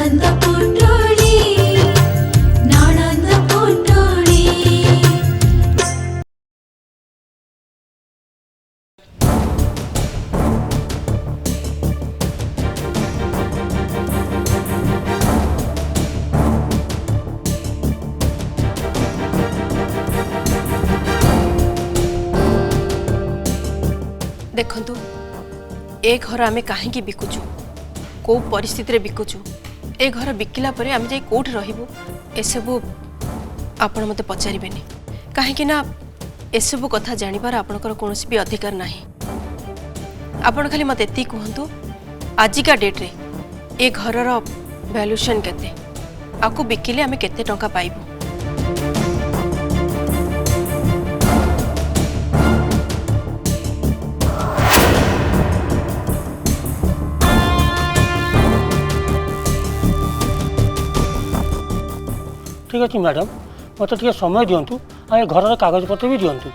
ननंद पुटोली ननंद पुटोली। देखंतु ए घर आमे काहेकि बिकुचु को परिस्थिति रे बिकुचु ए घर बिकिला परे आमे जाई कोठ रहिबु एसबु आपण मते पचारिबेनी काहेकि ना एसबु कथा जानिबार आपणकर कोनोसी भी अधिकार नाही। आपण खाली मते एति कहंतु आजिका डेट रे ए घरर वैल्यूएशन केते आकु बिकिले आमे केते टंका पाइबु। ठीक अच्छे मैडम मत टे समय दिंतु आ घर कागजपत्र भी दिंतु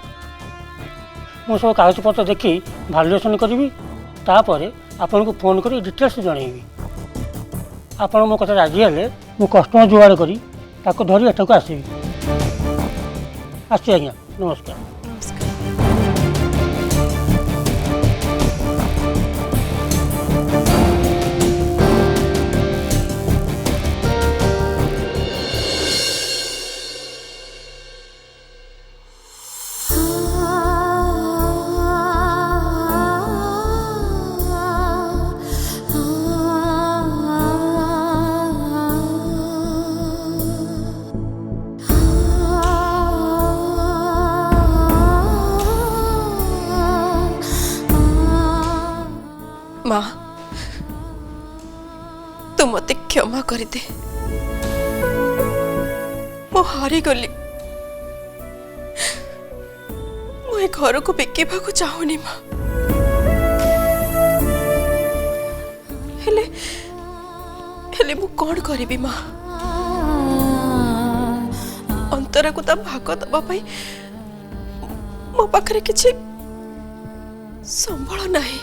मु सब कागजपत्र देखी भैल्युएसन करी तापर आपन को फोन कर डिटेल्स जनइबी आपन मो कथा राजी हेले मु कस्टमर जुगाड़ करी धरी एठाक आसबि आसी आज्ञा नमस्कार। माँ तू मते क्षमा कर दे मो हारी गली मु घर को बिकेबा को चाहूनी माँ हेले हेले मु कौन करिबी माँ अंतरा को ता भाग दबा पाई मो पाखरे किछि संबळ नाही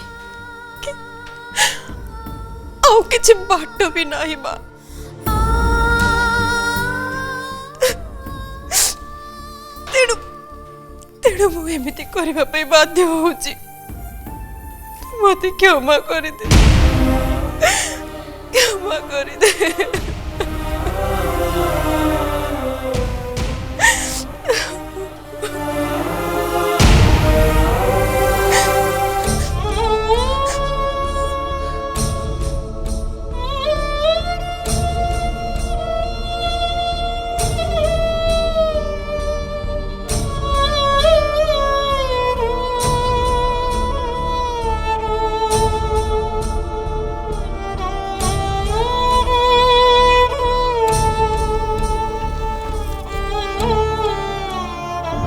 किसी बाट भी नहीं माँ तेणु तेणु मुझे करने बाध्य होची मत क्षमा कर दे क्षमा कर दे।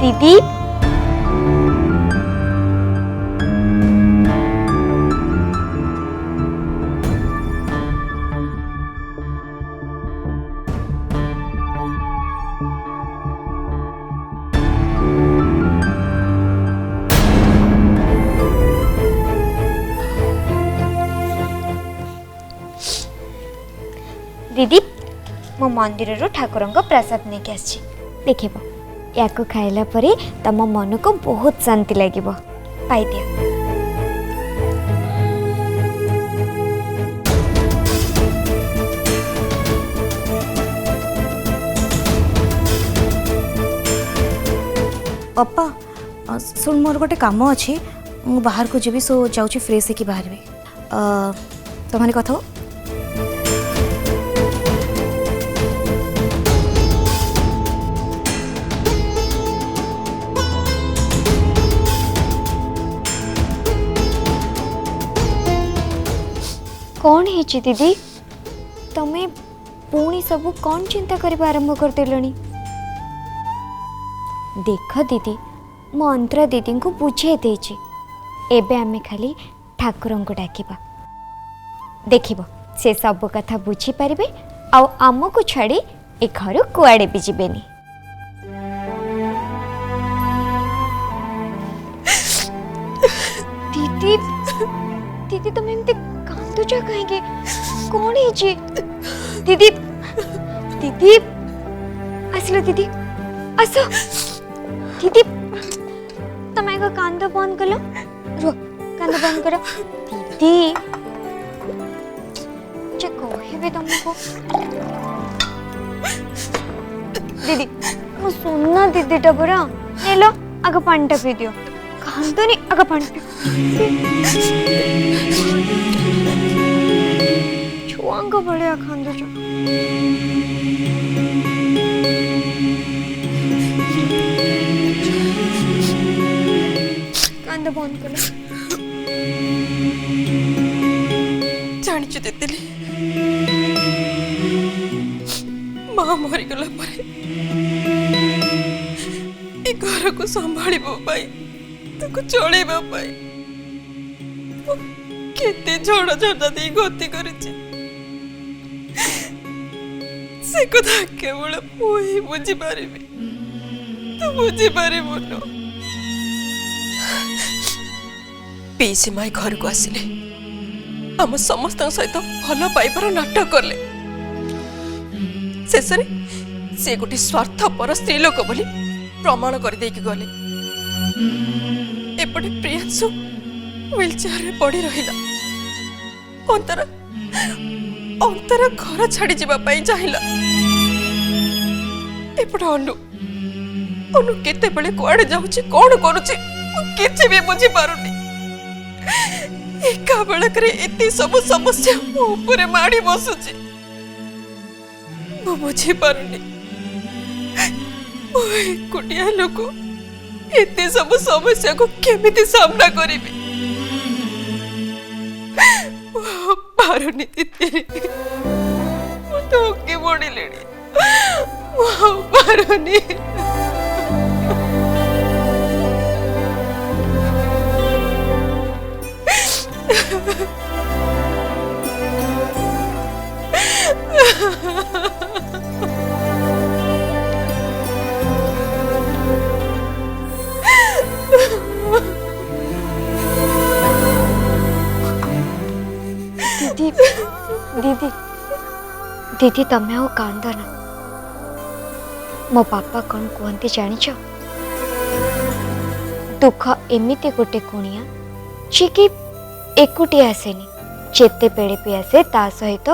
दीदी दीदी मो मंदिर ठाकुर प्रसाद नहीं आसी देखिब या खाइला परे तम मन को बहुत शांति लगे पाई दिया। अपा सुन मोर गोटे काम अच्छी मु बाहर को जीवी सो जाऊँ फ्रेश होकर बाहर तुम कथ कौन है दीदी तमें पुणी सब कौन चिंता करने आरंभ कर देलनी। देख दीदी मो अंतरा दीदी को बुझे देछि एबे आमे खाली ठाकुर को डाकिबा देखिब से सब कथा बुझी पारिबे आउ आम को छाड़ी ए घर कुआड़े भी जीवेनी। दीदी दीदी तुम एमती कांदुच कहीं कौन है दीदी दीदी आसलो दीदी आसो दीदी तुम एक कांद बंद कलो रो कांद बंद करो दीदी जे कहबे तुमको दीदी मो सुनना दीदी टा पूरा नेलो आग पानी पी दियो कांदनी आग पानी पी छुआंग बड़े कांद कांद बंद करो जानिଛୁ ତିତିଲି माँ मरीगला परे ए घर को संभाळिबो पाई ताको चळेबो पाई केते झड़ झड़ा दे गति करिछि से कथा केवल मुई बुझी पारिबी तू बुझी पारिबो न पीसी माई घर को आसिले आम समस्त सहित भल पाइबार नाटक कले शेष से गोटे स्वार्थपर स्त्री लोक बोली प्रमाण कर देकी गले एपटे प्रियांशु व्हील चेयर रे पड़ी रहिला अंतर घर छाड़ी जीवा पई चाहिला एपटे अनु केते बेले कुआडे जाउची कोन करूची किछि भी बुझी पारुनी एका बेलकरे एते सब समस्या मो ऊपर माड़ी बसुची मु बुझी पारुनी कुटिया लोक एते सब समस्या को केमिति सामना करिबी पारुनी तितिरी मु तो के बडिलेनी पारुनी दीदी दीदी दीदी तमें आओ कांद ना मो पापा कौन कहते जानिछ दुख एमिति गोटे कुणिया जी कि एकुटी आसेनी जेते बेले भी आसे ता सहित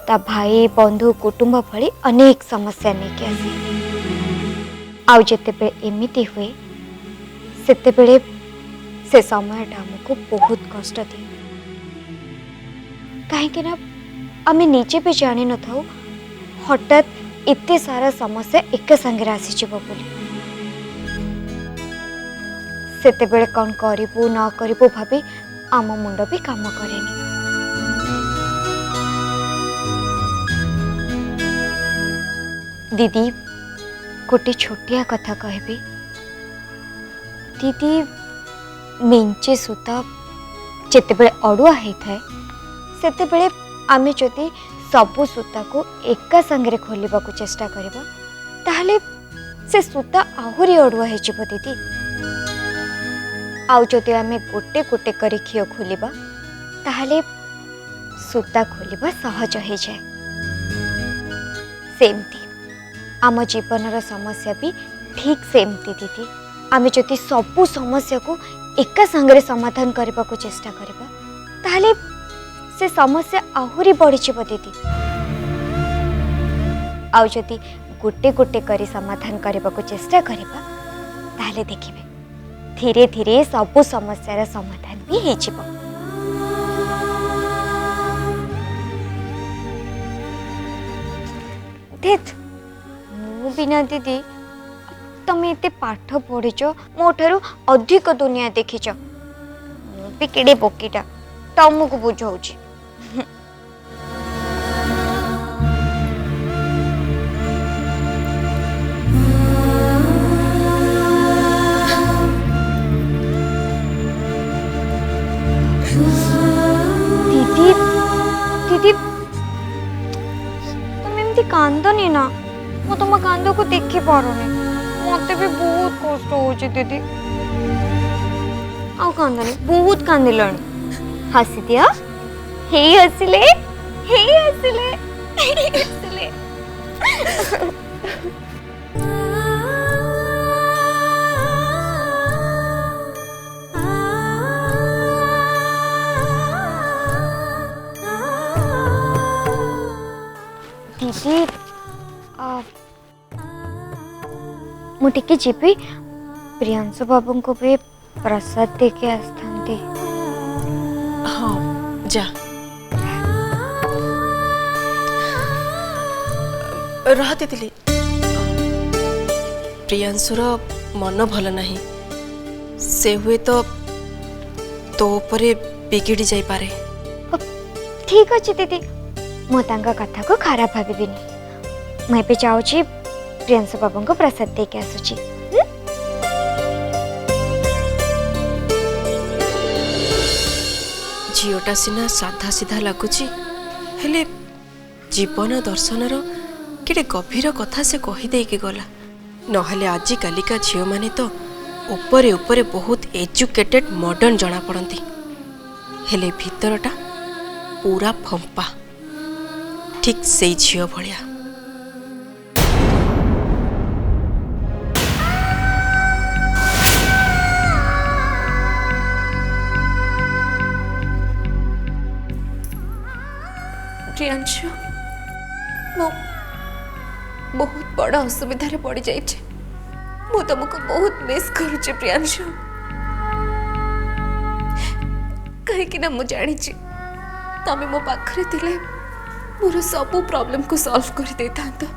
ता भाई बंधु कुटुंब भली अनेक समस्या लेके आसे आउ जेते बेले एमिति हुए सेते बेले से समयटा हमको बहुत कष्ट दिए कहीं ना आमे निजे भी जानी न था हठात इतने सारा समस्या एक संगे आसीज बोली सेते बेले कौन करिबू न करिबू भाभी आम मुंड भी काम करेनी दीदी गोटे छोटिया कथा कहबी दीदी मेंचे सूता जेते बेले अड़ुआ होता है सेते बेले आमे जदि सबु सूता को एका संगे खोलिबा को चेष्टा करबा ताहले से सूता आहुरी अड़ुआ हो जिवो दीदी आउ जदि आमे गोटे गोटे करी खियो खोलिबा ताहले सूता खोलिबा सहज हो जाए सेमती आम जीवनर समस्या भी ठीक सेमती दीदी आमे जदि सबु समस्या को एका संगे समाधान करबा को चेष्टा करबा ताहले से समस्या आहुरी बढ़ी दीदी आउ जदि गोटे गोटे करी समाधान करबा को चेष्टा करबा ताहले देखिबे धीरे धीरे सबु समस्यार समाधान भी हो जिवो देख मु बिना दीदी तमे एते पाठ पढ़िच मो ठारू अधिक दुनिया देखिच मु भी केडे बोकीटा तमको बुझाऊची दीदी दीदी तुम एमती कांदनी ना मु तुम कांद को देखी पारुनी मते भी बहुत कष्ट होची दीदी आउ कांदनी बहुत कांदिलनी हसी दिया हे हसिले दीदी मुझे जीवी प्रियांशु बाबू को भी प्रसाद देके आसथांती। हाँ जा रहती दिली प्रियांशुर मन भल नहीं से हुए तो उपरे बिगिड़ी जाई पारे। ठीक अच्छे दीदी मु तांका कथा को खराब भाविनी मुझे जाऊँगी प्रियांशु बाबू को प्रसाद देके आसुची। झीटा सिना साधा सीधा लगुच हेले जीवन दर्शनर कि गभीर कथा से कहीदे गला नहले आजि कालिका झील मैंने तो उपरे उपरे बहुत एजुकेटेड मॉडर्न जना पड़ती हेले भीतरटा पूरा फंपा ठीक से झील भलिया। प्रियांशु मो बहुत बड़ा असुविधा पड़ जाइए मु तुमको बहुत मिस करुचे प्रियांशु कहीं मु जानी तमें मो पाखरे थिले मोर सब प्रॉब्लम को सॉल्व कर दे था।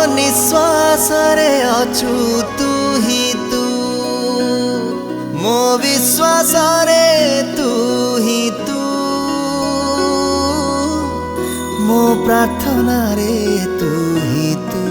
निश्वास रे अछु तू ही तू मो विश्वास रे तू ही तू मो प्रार्थना रे तू ही तू।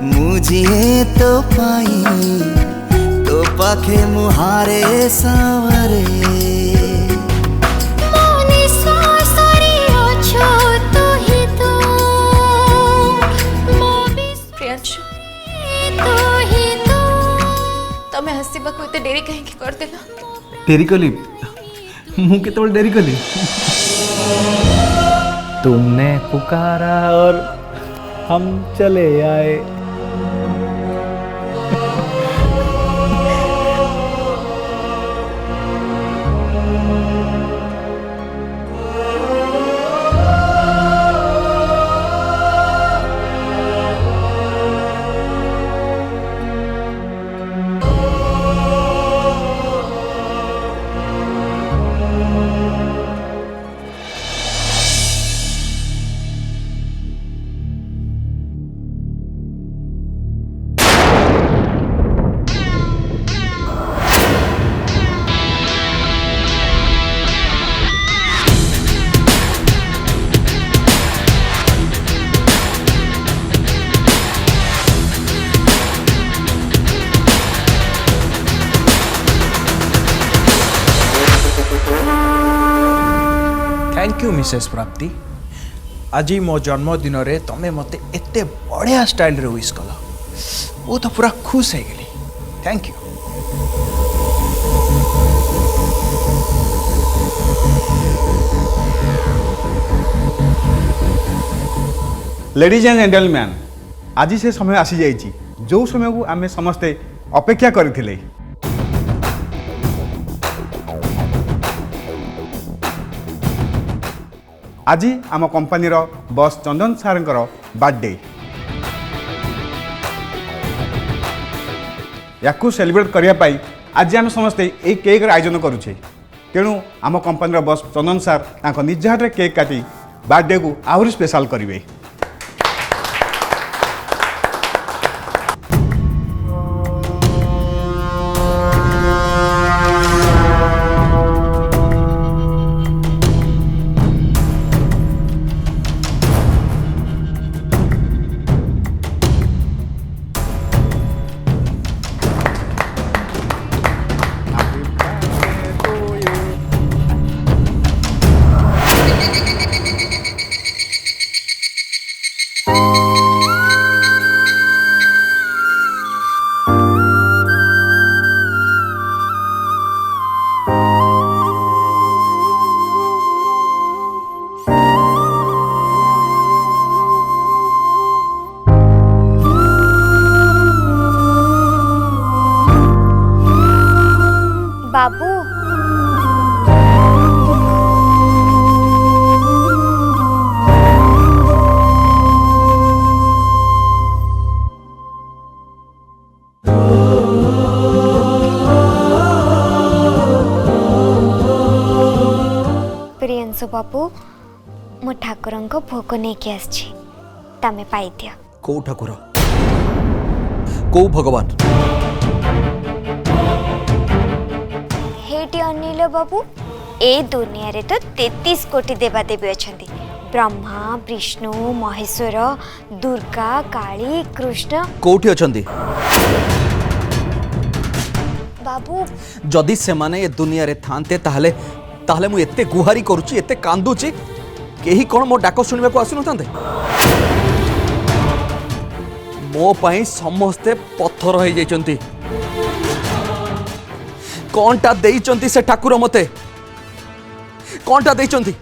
मुझे तो पाई तो पाखे मुहारे सावरे मोने सासरे अछो तू ही तू प्रियांशु तू ही तू तमें हसीबा को इते डेरी कहीं कर देला डेरी कली मु केतबल डेरी कली तुमने पुकारा और हम चले आए। थैंक यू मिसेस प्राप्ति आज मो जन्मदिन रे तमे मते एते बढ़िया स्टाइल रे विश कल वो तो पूरा खुश है गली thank you ladies and gentleman आज से समय आसी जाइए जो समय को आम समस्ते अपेक्षा करथिले आज आम कंपनीर बॉस चंदन सारंकर बर्थडे या सेलिब्रेट करने आज आम समस्ते ये केक आयोजन करुचे तेणु आम कंपनीर बॉस चंदन सार निज हाथ में केक काटी बर्थडे को आहरी स्पेशल करेंगे। बाबू प्रियंशु बाबू मो ठाकुर भोग नहीं कि आसी तमें पाई दिया को ठाकुर को भगवान हेटी अनिल बाबू ए दुनिया रे तो 33 कोटी देवादेवी अच्छा ब्रह्मा विष्णु महेश्वर दुर्गा काली कृष्ण कोठी अछंती बाबू जदि से माने ये दुनिया रे थांते ताहले ताहले मु एते गुहारी करूची एते कांदुची केही कोन मो डाक सुनिबा को आसु नथांते मो पई समस्ते पत्थर हो जाइचंती कौनटा देइचंती से ठाकुर मते कौनटा देइचंती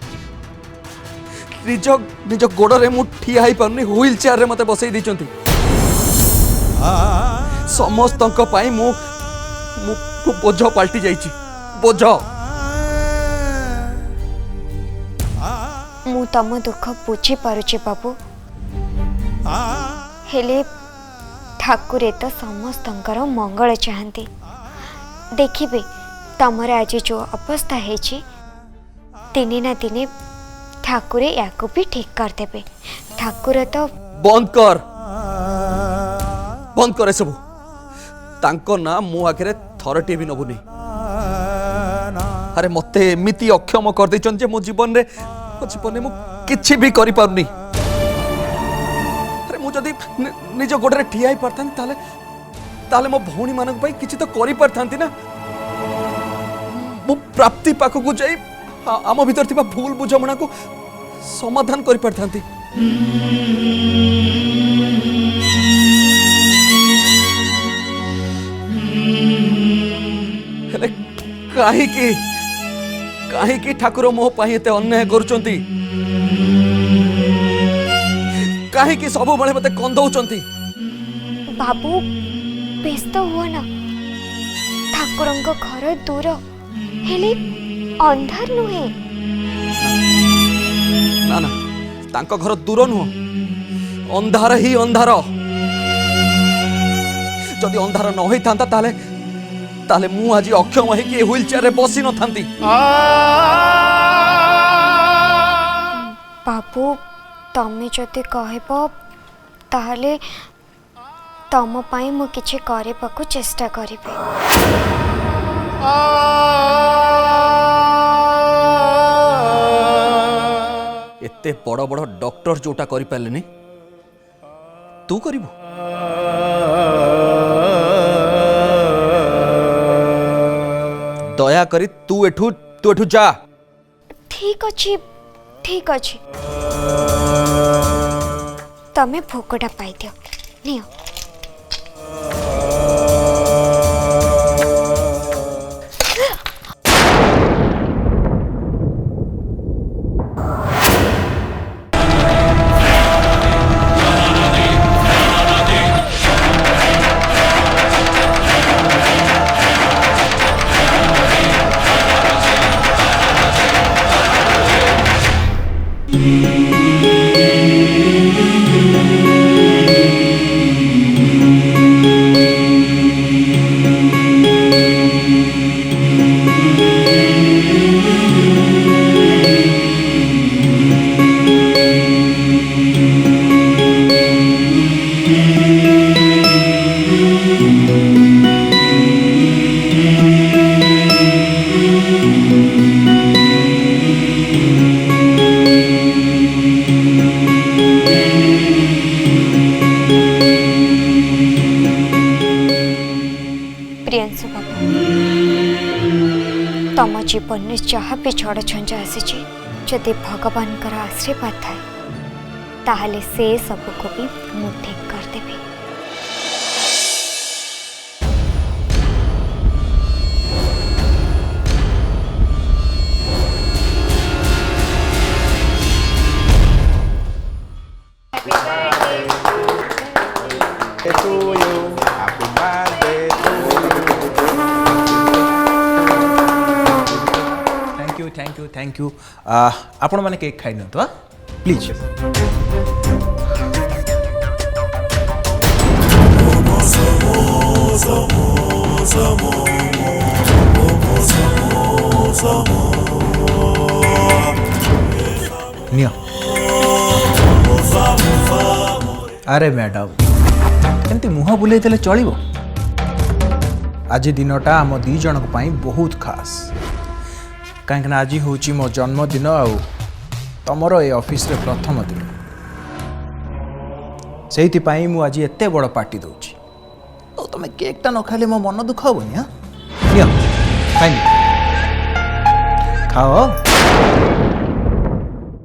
निज निज गोड़े मु ठिया ही पारनी व्हील चेयर रे मते बसई दिचंती समस्तंक पाई मु बोझ पाल्टी जाइची बोझ मु तम दुख बुझी पारुची बाबू हेले ठाकुरे तो समस्तंकर मंगल चाहती देखिबे तमर आज जो अवस्था है दिने ना दिने ठाकुरे याकू भी ठीक कर देबे ठाकुर तो बंद कर सब तांको ना मु आगे थरटे भी नबुनी अरे मते एमिति अक्षम कर दैछन जे मो जीवन रे मु किछि भी करि पारुनी अरे मु जदी निज गोडरे ठिया ही परथान ताले ताले मो भौणी मानक पई किछि तो करि परथांती ना मु प्राप्ति पाखो को जाई आम भीतर थिबा भूल बुझमणा को समाधान करि परथांती हेले काहे की ठाकुर मोह पाई एते अन्याय करूचंती काहे की सब बळे मते कंदौचंती बाबू व्यस्त हुआ ना ठाकुरंक घर दूर हेले अंधार नुहे ना ना तांको घर दूर नुह अंधार ही अंधार जदि अंधार न होई थांता ताले ताले मु आज अक्षम है कि व्हील चेयर रे बसी न थांती बाबू तमे जदि कहबो ताहले तम पाई मु किछि करिबाकू चेष्टा करिबे एते बड़ बड़ डॉक्टर जोटा करि पालेनी तू करिबो दया करी तू एठू जा ठीक अछि ठीक अच्छे तमें भोगटा पाई दियो नियो प्रियंशु बाबू तम जीवन में जहाँ भी झड़ झंझा आसी जदि भगवान आशीर्वाद थाए ताहले से सबको भी मु ठीक करदेवी to you. Happy birthday to you. Thank you आपण माने केक खाइ न तो प्लीज नियो अरे मैडम एमती मुह बुले चलो आज दिनटा आम दी जन बहुत खास कहीं आज हूँ मो जन्मदिन आउ तमर ए ऑफिस रे प्रथम दिन से मु आज एत बड़ पार्टी दूची तुम केकटा न खाले मो मन दुख हेनी हाँ खाओ